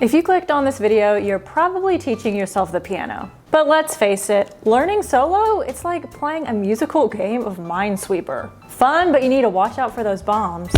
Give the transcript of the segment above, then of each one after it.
If you clicked on this video, you're probably teaching yourself the piano. But let's face it, learning solo, it's like playing a musical game of Minesweeper. Fun, but you need to watch out for those bombs.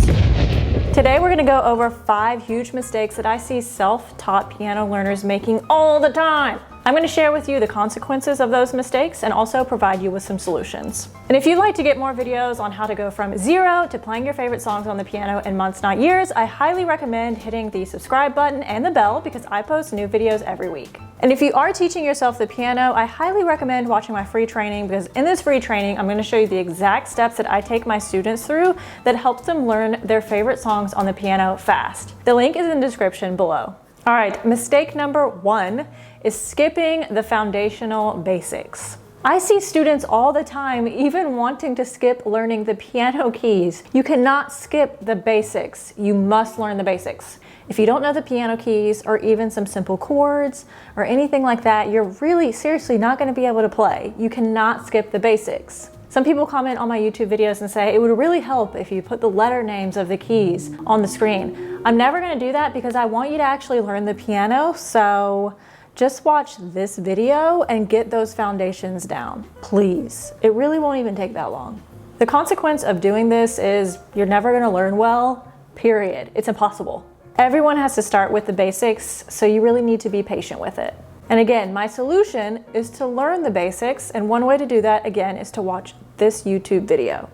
Today we're gonna go over 5 huge mistakes that I see self-taught piano learners making all the time. I'm gonna share with you the consequences of those mistakes and also provide you with some solutions. And if you'd like to get more videos on how to go from 0 to playing your favorite songs on the piano in months, not years, I highly recommend hitting the subscribe button and the bell because I post new videos every week. And if you are teaching yourself the piano, I highly recommend watching my free training because in this free training, I'm gonna show you the exact steps that I take my students through that helps them learn their favorite songs on the piano fast. The link is in the description below. All right, mistake number 1 is skipping the foundational basics. I see students all the time even wanting to skip learning the piano keys. You cannot skip the basics. You must learn the basics. If you don't know the piano keys or even some simple chords or anything like that, you're really seriously not going to be able to play. You cannot skip the basics. Some people comment on my YouTube videos and say it would really help if you put the letter names of the keys on the screen. I'm never going to do that because I want you to actually learn the piano, so just watch this video and get those foundations down, please. It really won't even take that long. The consequence of doing this is you're never going to learn well, period. It's impossible. Everyone has to start with the basics, so you really need to be patient with it. And again, my solution is to learn the basics, and one way to do that, again, is to watch this YouTube video.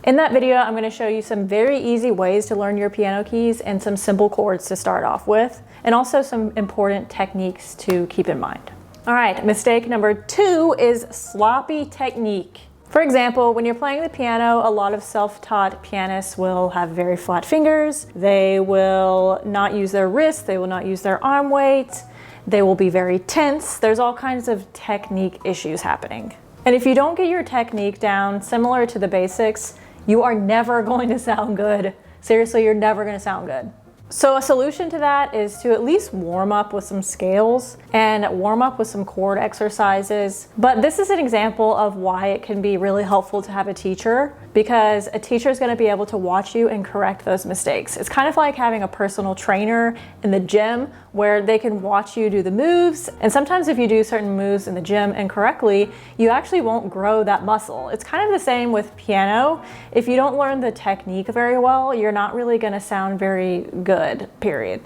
In that video, I'm going to show you some very easy ways to learn your piano keys and some simple chords to start off with, and also some important techniques to keep in mind. All right, mistake number 2 is sloppy technique. For example, when you're playing the piano, a lot of self-taught pianists will have very flat fingers. They will not use their wrists. They will not use their arm weight. They will be very tense. There's all kinds of technique issues happening. And if you don't get your technique down, similar to the basics, you are never going to sound good. Seriously, you're never going to sound good. So a solution to that is to at least warm up with some scales and warm up with some chord exercises. But this is an example of why it can be really helpful to have a teacher, because a teacher is going to be able to watch you and correct those mistakes. It's kind of like having a personal trainer in the gym where they can watch you do the moves. And sometimes if you do certain moves in the gym incorrectly, you actually won't grow that muscle. It's kind of the same with piano. If you don't learn the technique very well, you're not really going to sound very good, period.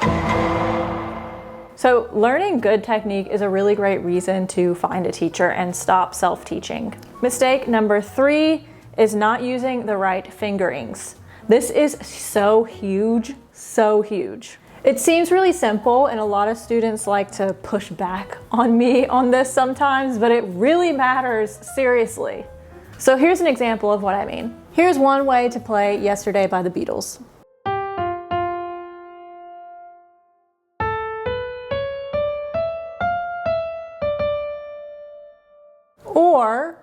So learning good technique is a really great reason to find a teacher and stop self-teaching. Mistake number 3 is not using the right fingerings. This is so huge, so huge. It seems really simple, and a lot of students like to push back on me on this sometimes, but it really matters, seriously. So here's an example of what I mean. Here's one way to play Yesterday by the Beatles. Or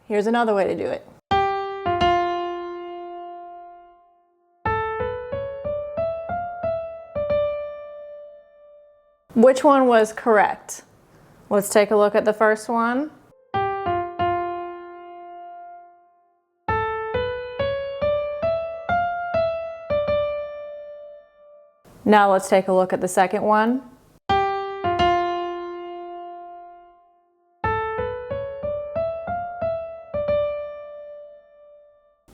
here's another way to do it. Which one was correct? Let's take a look at the first one. Now let's take a look at the second one.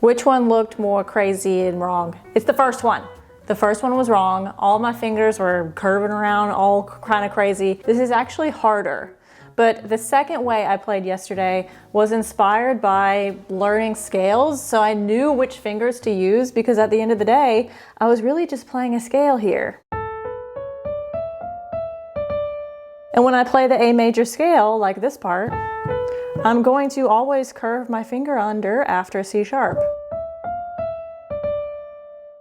Which one looked more crazy and wrong? It's the first one. The first one was wrong. All my fingers were curving around, all kind of crazy. This is actually harder. But the second way I played Yesterday was inspired by learning scales, so I knew which fingers to use because at the end of the day, I was really just playing a scale here. And when I play the A major scale, like this part, I'm going to always curve my finger under after C sharp.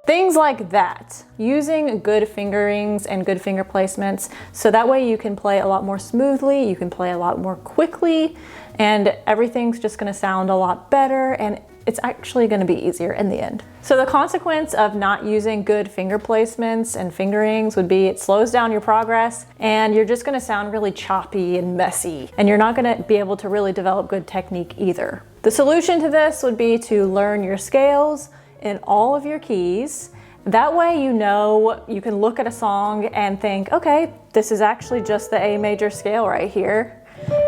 Things like that, using good fingerings and good finger placements, so that way you can play a lot more smoothly, you can play a lot more quickly, and everything's just going to sound a lot better, and it's actually going to be easier in the end. So the consequence of not using good finger placements and fingerings would be it slows down your progress, and you're just going to sound really choppy and messy, and you're not going to be able to really develop good technique either. The solution to this would be to learn your scales in all of your keys That way you know, you can look at a song and think, okay, this is actually just the A major scale right here.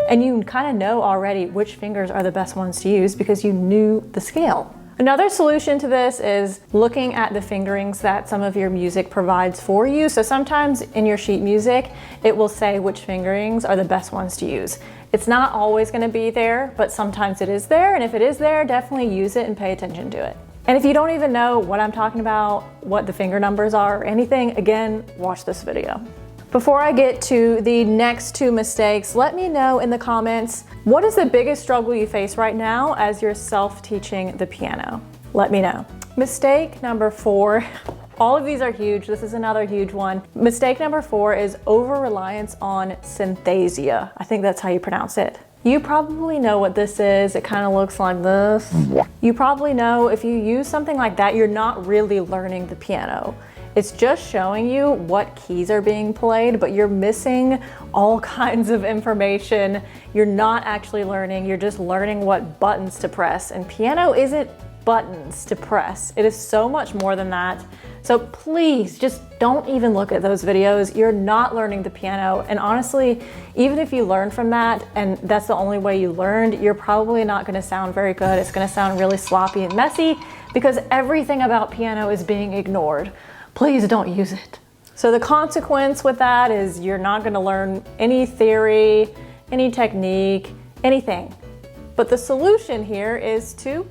And you kind of know already which fingers are the best ones to use because you knew the scale. Another solution to this is looking at the fingerings that some of your music provides for you. So sometimes in your sheet music, it will say which fingerings are the best ones to use. It's not always going to be there, but sometimes it is there. And if it is there, definitely use it and pay attention to it. And if you don't even know what I'm talking about, what the finger numbers are or anything, again, watch this video. Before I get to the next 2 mistakes, let me know in the comments, what is the biggest struggle you face right now as you're self-teaching the piano? Let me know. Mistake number 4, all of these are huge. This is another huge one. Mistake number 4 is over-reliance on Synthesia. I think that's how you pronounce it. You probably know what this is. It kind of looks like this. You probably know if you use something like that, you're not really learning the piano. It's just showing you what keys are being played, but you're missing all kinds of information. You're not actually learning, you're just learning what buttons to press. And piano isn't buttons to press. It is so much more than that. So please just don't even look at those videos. You're not learning the piano. And honestly, even if you learn from that and that's the only way you learned, you're probably not gonna sound very good. It's gonna sound really sloppy and messy because everything about piano is being ignored. Please don't use it. So the consequence with that is you're not gonna learn any theory, any technique, anything. But the solution here is to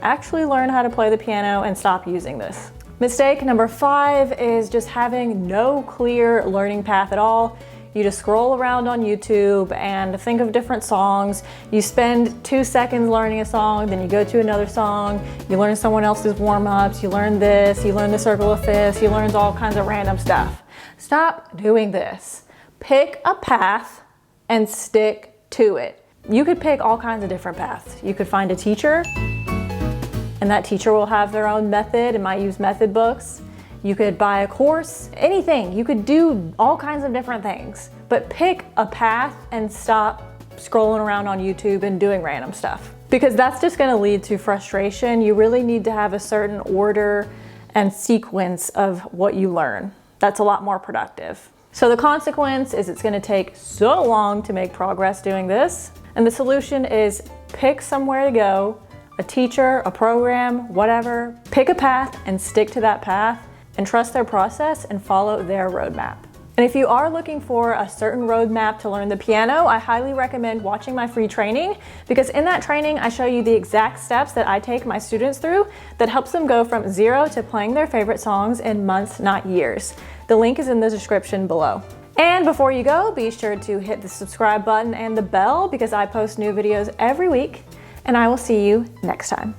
actually learn how to play the piano and stop using this. Mistake number 5 is just having no clear learning path at all. You just scroll around on YouTube and think of different songs. You spend 2 seconds learning a song, then you go to another song, you learn someone else's warm-ups, you learn this, you learn the circle of fifths, you learn all kinds of random stuff. Stop doing this. Pick a path and stick to it. You could pick all kinds of different paths. You could find a teacher, and that teacher will have their own method and might use method books. You could buy a course, anything. You could do all kinds of different things, but pick a path and stop scrolling around on YouTube and doing random stuff because that's just gonna lead to frustration. You really need to have a certain order and sequence of what you learn. That's a lot more productive. So the consequence is it's gonna take so long to make progress doing this. And the solution is pick somewhere to go, a teacher, a program, whatever. Pick a path and stick to that path and trust their process and follow their roadmap. And if you are looking for a certain roadmap to learn the piano, I highly recommend watching my free training because in that training, I show you the exact steps that I take my students through that helps them go from 0 to playing their favorite songs in months, not years. The link is in the description below. And before you go, be sure to hit the subscribe button and the bell because I post new videos every week, and I will see you next time.